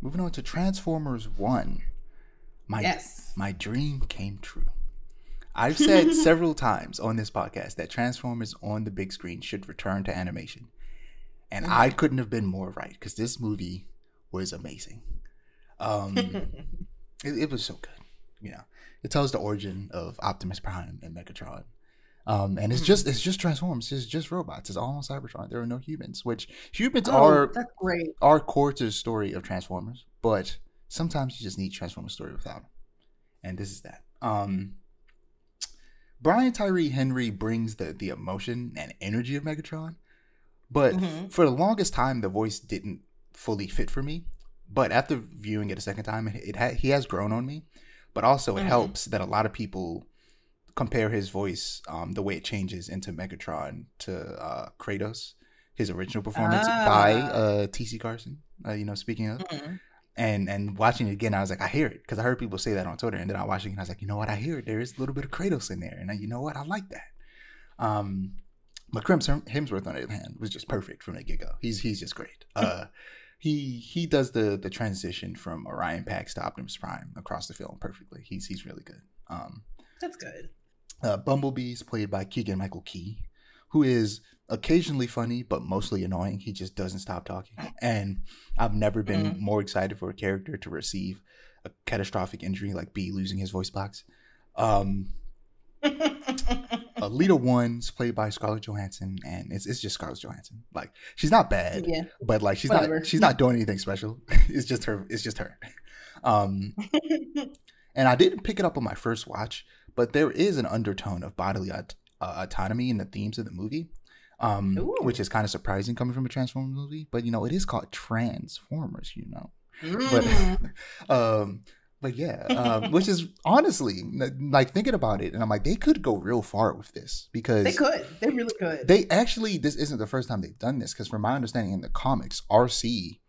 moving on to Transformers 1. My dream came true. I've said several times on this podcast that Transformers on the big screen should return to animation. And I couldn't have been more right, because this movie was amazing. It was so good. You know, it tells the origin of Optimus Prime and Megatron. And it's just Transformers. It's just robots. It's all on Cybertron. There are no humans, which humans are core to the story of Transformers. But sometimes you just need Transformers story without them. And this is that. Brian Tyree Henry brings the emotion and energy of Megatron. But for the longest time, the voice didn't fully fit for me. But after viewing it a second time, he has grown on me. But also it helps that a lot of people compare his voice, the way it changes into Megatron, to Kratos, his original performance by T.C. Carson. Speaking of, and watching it again, I was like, I hear it, because I heard people say that on Twitter, and then I watched it and I was like, you know what, I hear it. There is a little bit of Kratos in there, and you know what, I like that. But Chris Hemsworth, on the other hand, was just perfect from the get-go. He's just great. He does the transition from Orion Pax to Optimus Prime across the film perfectly. He's really good. That's good. Bumblebee's played by Keegan-Michael Key, who is occasionally funny but mostly annoying. He just doesn't stop talking. And I've never been more excited for a character to receive a catastrophic injury like Bee losing his voice box. Lita One's played by Scarlett Johansson, and it's just Scarlett Johansson. Like, she's not bad, but like she's not doing anything special. It's just her. And I didn't pick it up on my first watch, but there is an undertone of bodily autonomy in the themes of the movie, which is kind of surprising coming from a Transformers movie. But it is called Transformers, But yeah, which is honestly, like, thinking about it, and I'm like, they could go real far with this, because they really could. This isn't the first time they've done this, because from my understanding in the comics, RC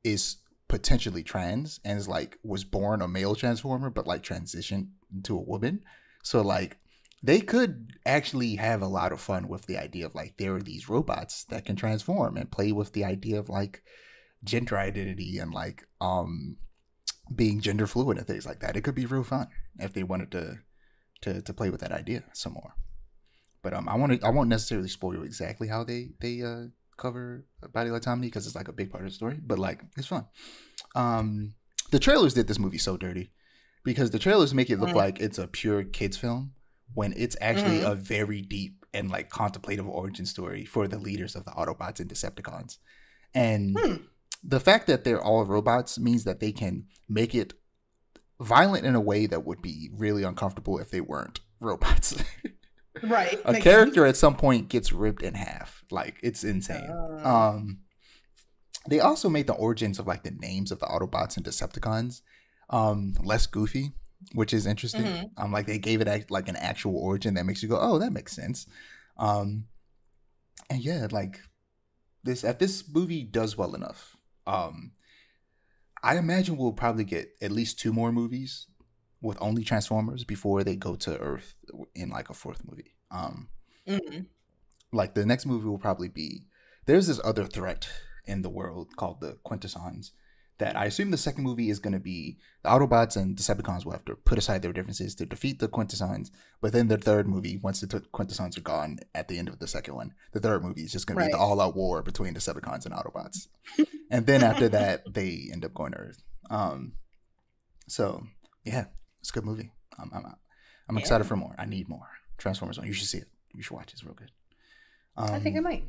is potentially trans and was born a male Transformer, but like transitioned into a woman. So like, they could actually have a lot of fun with the idea of like, there are these robots that can transform, and play with the idea of like gender identity and like being gender fluid and things like that. It could be real fun if they wanted to play with that idea some more. But I won't necessarily spoil exactly how they cover bodily autonomy, because it's like a big part of the story. But like, it's fun. The trailers did this movie so dirty, because the trailers make it look like it's a pure kids film, when it's actually a very deep and like contemplative origin story for the leaders of the Autobots and Decepticons. And the fact that they're all robots means that they can make it violent in a way that would be really uncomfortable if they weren't robots. Right. A character at some point gets ripped in half. Like, it's insane. They also made the origins of like the names of the Autobots and Decepticons less goofy, which is interesting. Like, they gave it like an actual origin that makes you go, oh, that makes sense. And yeah, like, if this movie does well enough, I imagine we'll probably get at least 2 more movies with only Transformers before they go to Earth in like a 4th movie. Like, the next movie will probably be, there's this other threat in the world called the Quintessons, that I assume the second movie is going to be the Autobots and Decepticons will have to put aside their differences to defeat the Quintessons. But then the third movie, once the Quintessons are gone at the end of the second one, the third movie is just going to be the all-out war between Decepticons and Autobots. And then after that, they end up going to Earth. So yeah, it's a good movie. I'm excited for more. I need more. Transformers on. You should see it. You should watch it. It's real good. I think I might.